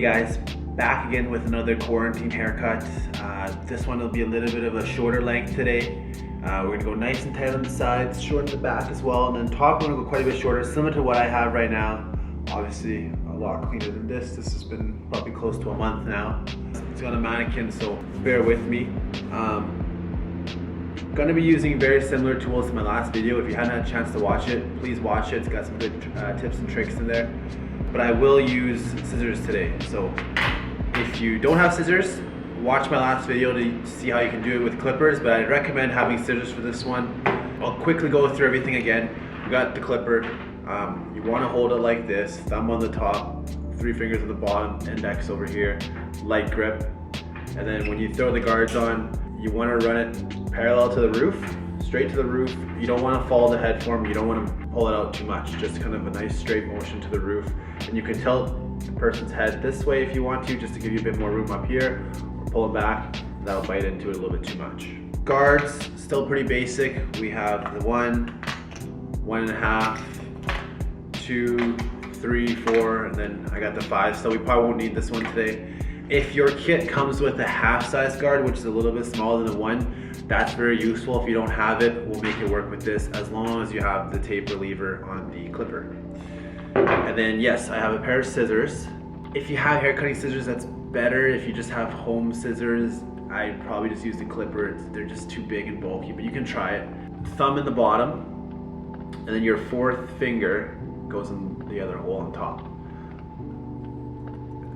guys, back again with another quarantine haircut. This one will be a little bit of a shorter length today. We're gonna go nice and tight on the sides, short in the back as well, and then top we're gonna go quite a bit shorter, similar to what I have right now. Obviously a lot cleaner than this. This has been probably close to a month now. It's got a mannequin, so bear with me. Gonna be using very similar tools to my last video. If you hadn't had a chance to watch it, please watch it. It's got some good tips and tricks in there. But I will use scissors today. So if you don't have scissors, watch my last video to see how you can do it with clippers, but I'd recommend having scissors for this one. I'll quickly go through everything again. You got the clipper. You want to hold it like this, thumb on the top, 3 fingers at the bottom, index over here, light grip. And then when you throw the guards on, you want to run it parallel to the roof, straight to the roof. You don't want to follow the head form, you don't want to pull it out too much, just kind of a nice straight motion to the roof. And you can tilt the person's head this way if you want to, just to give you a bit more room up here, or pull it back, that'll bite into it a little bit too much. Guards, still pretty basic. We have the 1, 1.5, 2, 3, 4, and then I got the 5, so we probably won't need this one today. If your kit comes with a half size guard, which is a little bit smaller than the 1, that's very useful. If you don't have it, we'll make it work with this as long as you have the taper lever on the clipper. And then yes, I have a pair of scissors. If you have hair cutting scissors, that's better. If you just have home scissors, I'd probably just use the clipper. They're just too big and bulky, but you can try it. Thumb in the bottom, and then your 4th finger goes in the other hole on top.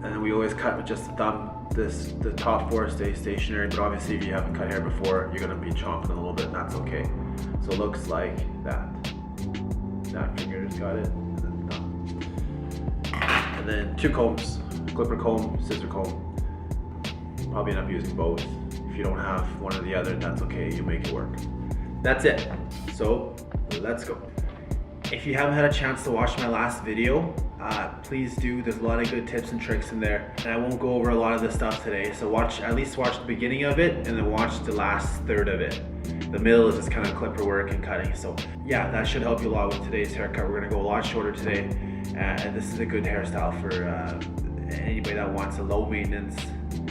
And then we always cut with just the thumb. The top 4 stay stationary, but obviously if you haven't cut hair before, you're gonna be chomping a little bit, and that's okay. So it looks like that. That finger just got it, and then thumb. And then 2 combs, clipper comb, scissor comb. Probably end up using both. If you don't have one or the other, that's okay, you make it work. That's it. So let's go. If you haven't had a chance to watch my last video, please do. There's a lot of good tips and tricks in there, and I won't go over a lot of this stuff today. So at least watch the beginning of it, and then watch the last third of it. The middle is just kind of clipper work and cutting. So yeah, that should help you a lot with today's haircut. We're gonna go a lot shorter today, and this is a good hairstyle for anybody that wants a low maintenance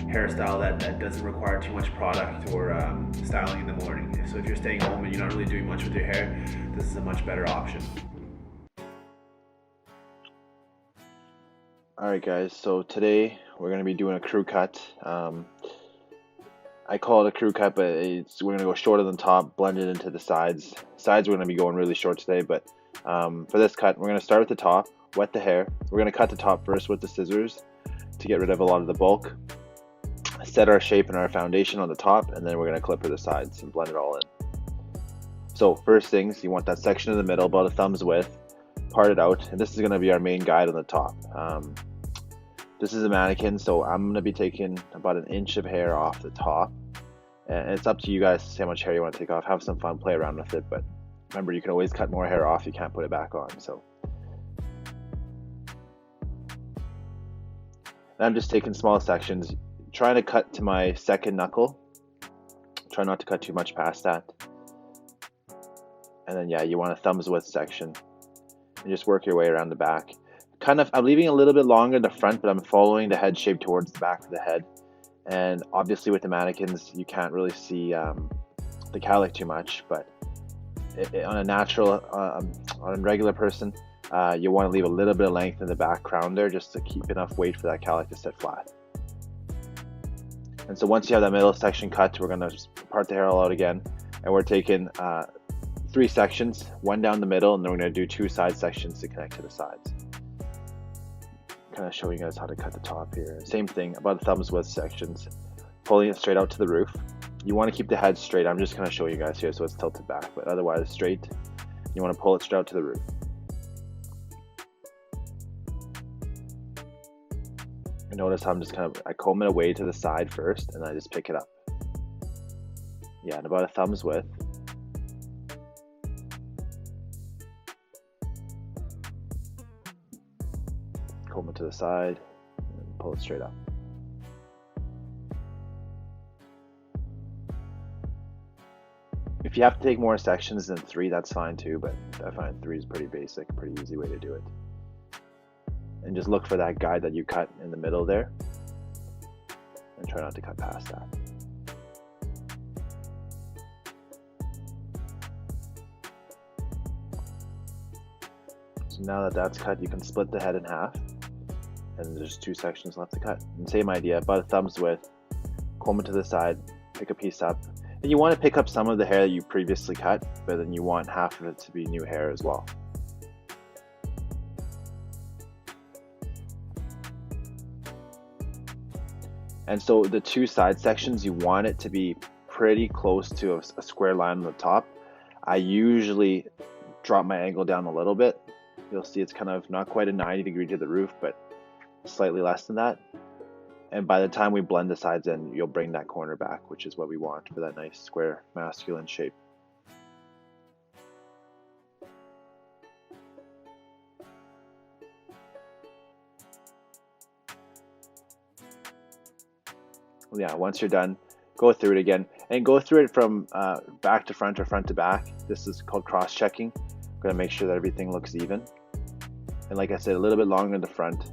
hairstyle that doesn't require too much product or styling in the morning. So if you're staying home and you're not really doing much with your hair, this is a much better option. Alright guys, so today we're going to be doing a crew cut. I call it a crew cut, but we're going to go shorter than top, blend it into the sides. Sides we're going to be going really short today, but for this cut we're going to start at the top, wet the hair. We're going to cut the top first with the scissors to get rid of a lot of the bulk. Set our shape and our foundation on the top, and then we're going to clipper the sides and blend it all in. So first things, you want that section in the middle, about a thumb's width, part it out, and this is going to be our main guide on the top. This is a mannequin, so I'm going to be taking about 1 inch of hair off the top, and it's up to you guys to see how much hair you want to take off. Have some fun, play around with it, but remember, you can always cut more hair off, you can't put it back on. So and I'm just taking small sections, trying to cut to my 2nd knuckle. Try not to cut too much past that. And then yeah, you want a thumb's width section, and just work your way around the back. I'm leaving a little bit longer in the front, but I'm following the head shape towards the back of the head. And obviously with the mannequins, you can't really see the cowlick too much, but on a natural, on a regular person, you want to leave a little bit of length in the back crown there, just to keep enough weight for that cowlick to sit flat. And so once you have that middle section cut, we're going to part the hair all out again, and we're taking 3 sections, 1 down the middle, and then we're going to do 2 side sections to connect to the sides. Kind of showing you guys how to cut the top here. Same thing, about a thumb's width sections, pulling it straight out to the roof. You want to keep the head straight. I'm just going to show you guys here so it's tilted back, but otherwise straight. You want to pull it straight out to the roof. And notice how I'm just I comb it away to the side first, and I just pick it up. Yeah, and about a thumb's width. Comb it to the side, and pull it straight up. If you have to take more sections than 3, that's fine too, but I find 3 is pretty basic, pretty easy way to do it. and just look for that guide that you cut in the middle there, and try not to cut past that. So now that that's cut, you can split the head in half, and there's 2 sections left to cut. And same idea, about a thumb's width, comb it to the side, pick a piece up. And you want to pick up some of the hair that you previously cut, but then you want half of it to be new hair as well. And so the 2 side sections, you want it to be pretty close to a square line on the top. I usually drop my angle down a little bit. You'll see it's kind of not quite a 90-degree to the roof, but slightly less than that. And by the time we blend the sides in, you'll bring that corner back, which is what we want for that nice square masculine shape. Yeah, once you're done, go through it again, and go through it from back to front or front to back. This is called cross-checking. I'm going to make sure that everything looks even. And like I said, a little bit longer in the front.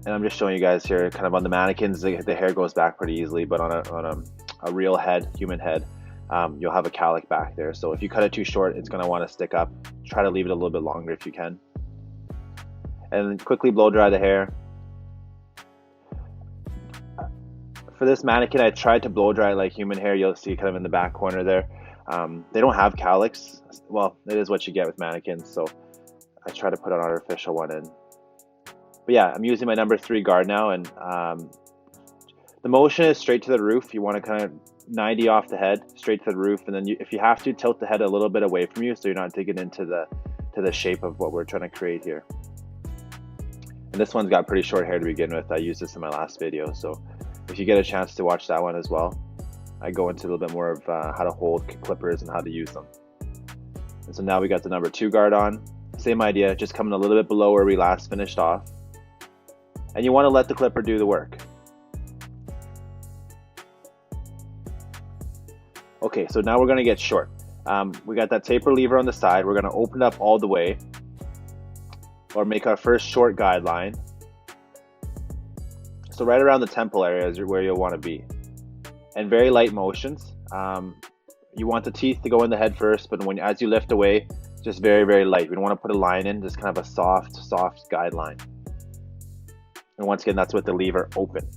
And I'm just showing you guys here, kind of on the mannequins, the hair goes back pretty easily, but on a real head, human head, you'll have a cowlick back there. So if you cut it too short, it's going to want to stick up. Try to leave it a little bit longer if you can. And then quickly blow dry the hair. For this mannequin, I tried to blow dry like human hair. You'll see kind of in the back corner there. They don't have cowlicks. Well, it is what you get with mannequins, so I try to put an artificial one in. But yeah, I'm using my number 3 guard now, and the motion is straight to the roof. You want to kind of 90 off the head, straight to the roof, and then if you have to, tilt the head a little bit away from you so you're not digging into the shape of what we're trying to create here. And this one's got pretty short hair to begin with. I used this in my last video, so if you get a chance to watch that one as well, I go into a little bit more of how to hold clippers and how to use them. And so now we got the number 2 guard on. Same idea, just coming a little bit below where we last finished off. And you want to let the clipper do the work. Okay, so now we're going to get short. We got that taper lever on the side. We're going to open up all the way, or make our first short guideline. So right around the temple area is where you'll want to be. And very light motions. You want the teeth to go in the head first, but as you lift away, just very, very light. We don't want to put a line in, just kind of a soft guideline. And once again, that's with the lever open.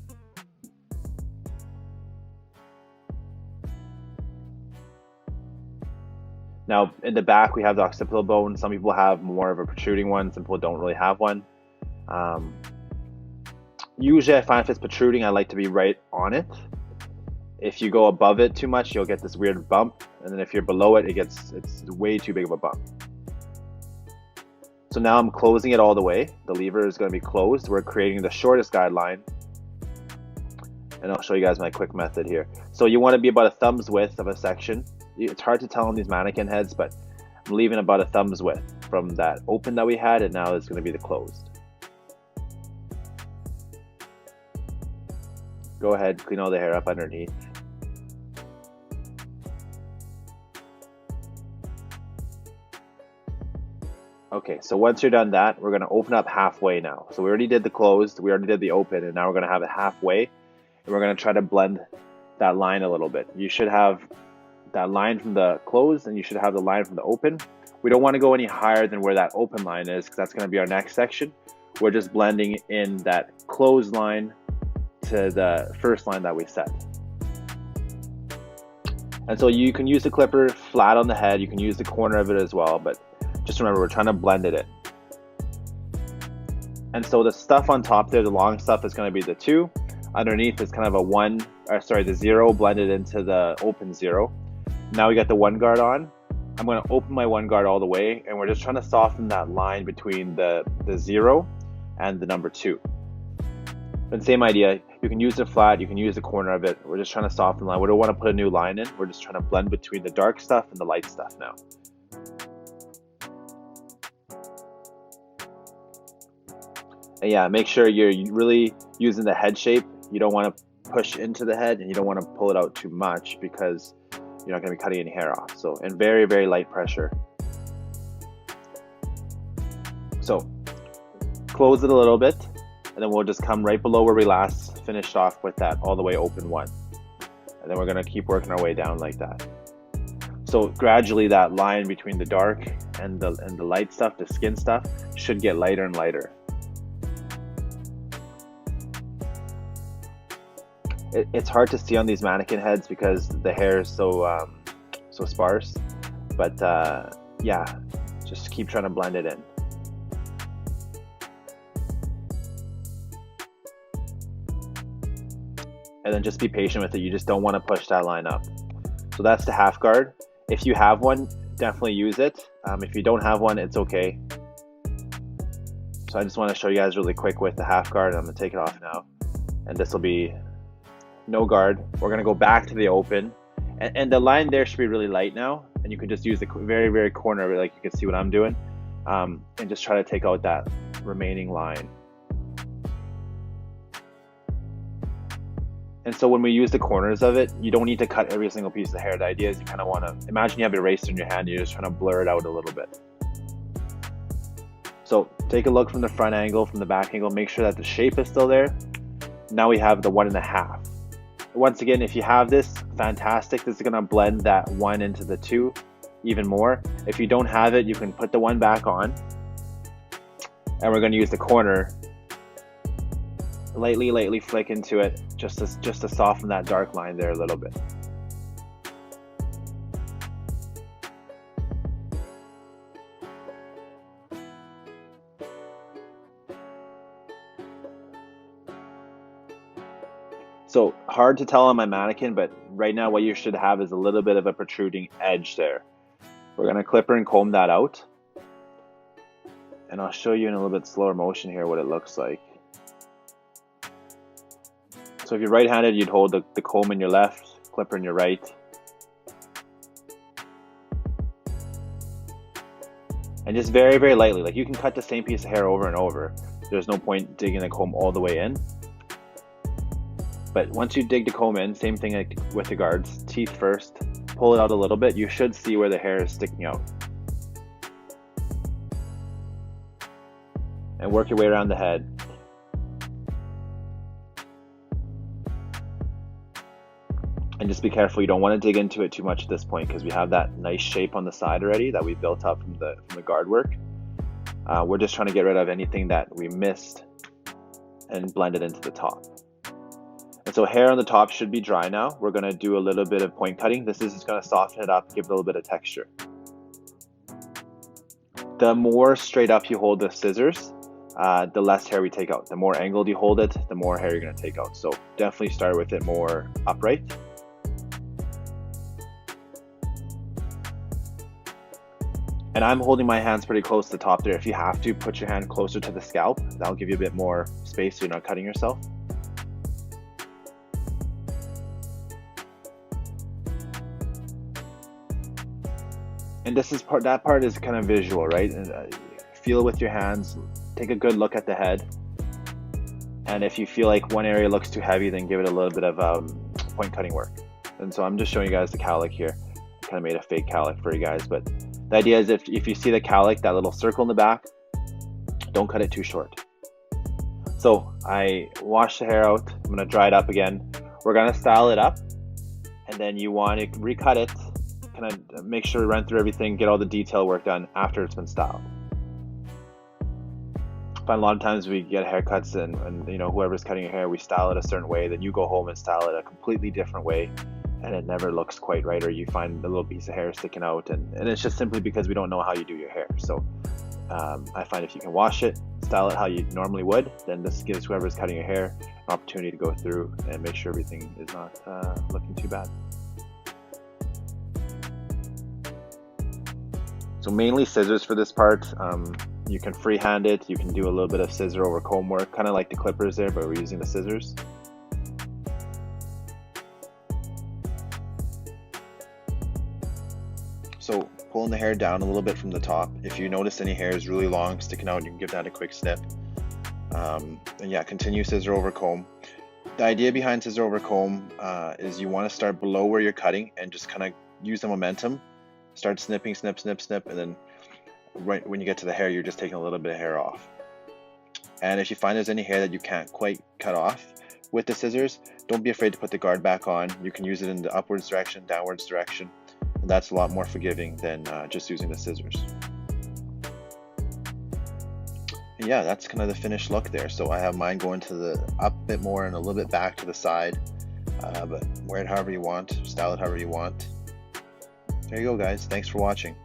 Now, in the back, we have the occipital bone. Some people have more of a protruding one. Some people don't really have one. Usually, I find if it's protruding, I like to be right on it. If you go above it too much, you'll get this weird bump. And then if you're below it, it's way too big of a bump. So now I'm closing it all the way. The lever is going to be closed. We're creating the shortest guideline. And I'll show you guys my quick method here. So you want to be about a thumb's width of a section. It's hard to tell on these mannequin heads, but I'm leaving about a thumb's width from that open that we had, and now it's going to be the closed. Go ahead, clean all the hair up underneath. Okay, so once you're done that, we're going to open up halfway now. So we already did the closed, we already did the open, and now we're going to have it halfway, and we're going to try to blend that line a little bit. You should have that line from the closed, and you should have the line from the open. We don't want to go any higher than where that open line is, because that's going to be our next section. We're just blending in that closed line to the first line that we set. And so you can use the clipper flat on the head, you can use the corner of it as well, but just remember, we're trying to blend it in. And so the stuff on top there, the long stuff, is going to be the 2. Underneath is kind of the 0 blended into the open 0. Now we got the 1 guard on. I'm going to open my 1 guard all the way, and we're just trying to soften that line between the 0 and the number 2. But same idea, you can use it flat, you can use the corner of it. We're just trying to soften the line. We don't want to put a new line in. We're just trying to blend between the dark stuff and the light stuff now. And yeah, make sure you're really using the head shape. You don't want to push into the head, and you don't want to pull it out too much, because you're not going to be cutting any hair off. So, and very, very light pressure. So close it a little bit, and then we'll just come right below where we last finished off with that all the way open one. And then we're gonna keep working our way down like that. So gradually that line between the dark and the light stuff, the skin stuff, should get lighter and lighter. It's hard to see on these mannequin heads because the hair is so sparse, but yeah, just keep trying to blend it in. And then just be patient with it. You just don't want to push that line up. So that's the half guard. If you have one, definitely use it. If you don't have one, it's okay. So I just want to show you guys really quick with the half guard. I'm going to take it off now. And this will be no guard. We're going to go back to the open. And the line there should be really light now. And you can just use the very, very corner of it, like you can see what I'm doing. And just try to take out that remaining line. And so when we use the corners of it, you don't need to cut every single piece of hair. The idea is you kind of want to, imagine you have an eraser in your hand, you're just trying to blur it out a little bit. So take a look from the front angle, from the back angle, make sure that the shape is still there. Now we have the 1.5. Once again, if you have this, fantastic. This is gonna blend that 1 into the 2 even more. If you don't have it, you can put the 1 back on. And we're gonna use the corner, lightly flick into it, just to soften that dark line there a little bit. So hard to tell on my mannequin, but right now what you should have is a little bit of a protruding edge there. We're gonna clipper and comb that out. And I'll show you in a little bit slower motion here what it looks like. So if you're right-handed, you'd hold the comb in your left, clipper in your right. And just very, very lightly, like you can cut the same piece of hair over and over. There's no point digging the comb all the way in. But once you dig the comb in, same thing like with the guards, teeth first, pull it out a little bit, you should see where the hair is sticking out. And work your way around the head. And just be careful, you don't want to dig into it too much at this point because we have that nice shape on the side already that we built up from the guard work. We're just trying to get rid of anything that we missed and blend it into the top. And so hair on the top should be dry now. We're going to do a little bit of point cutting. This is just going to soften it up, give it a little bit of texture. The more straight up you hold the scissors, the less hair we take out. The more angled you hold it, the more hair you're going to take out. So definitely start with it more upright. And I'm holding my hands pretty close to the top there. If you have to, put your hand closer to the scalp. That'll give you a bit more space so you're not cutting yourself. And this is that part is kind of visual, right? And feel it with your hands. Take a good look at the head. And if you feel like one area looks too heavy, then give it a little bit of point cutting work. And so I'm just showing you guys the cowlick here. I kind of made a fake cowlick for you guys, but the idea is if you see the cowlick, that little circle in the back, don't cut it too short. So I washed the hair out. I'm going to dry it up again. We're going to style it up, and then you want to recut it, kind of make sure we run through everything, get all the detail work done after it's been styled. I find a lot of times we get haircuts and you know, whoever's cutting your hair, we style it a certain way, then you go home and style it a completely different way, and it never looks quite right, or you find a little piece of hair sticking out, and it's just simply because we don't know how you do your hair. So I find if you can wash it, style it how you normally would, then this gives whoever's cutting your hair an opportunity to go through and make sure everything is not looking too bad. So mainly scissors for this part. You can freehand it, you can do a little bit of scissor over comb work, kind of like the clippers there, but we're using the scissors. So pulling the hair down a little bit from the top. If you notice any hair is really long sticking out, you can give that a quick snip. And yeah, continue scissor over comb. The idea behind scissor over comb is you want to start below where you're cutting and just kind of use the momentum. Start snipping, snip, snip, snip, and then right when you get to the hair, you're just taking a little bit of hair off. And if you find there's any hair that you can't quite cut off with the scissors, don't be afraid to put the guard back on. You can use it in the upwards direction, downwards direction, and that's a lot more forgiving than just using the scissors. And yeah, that's kind of the finished look there. So I have mine going to the up a bit more and a little bit back to the side, but wear it however you want, style it however you want. There you go, guys. Thanks for watching.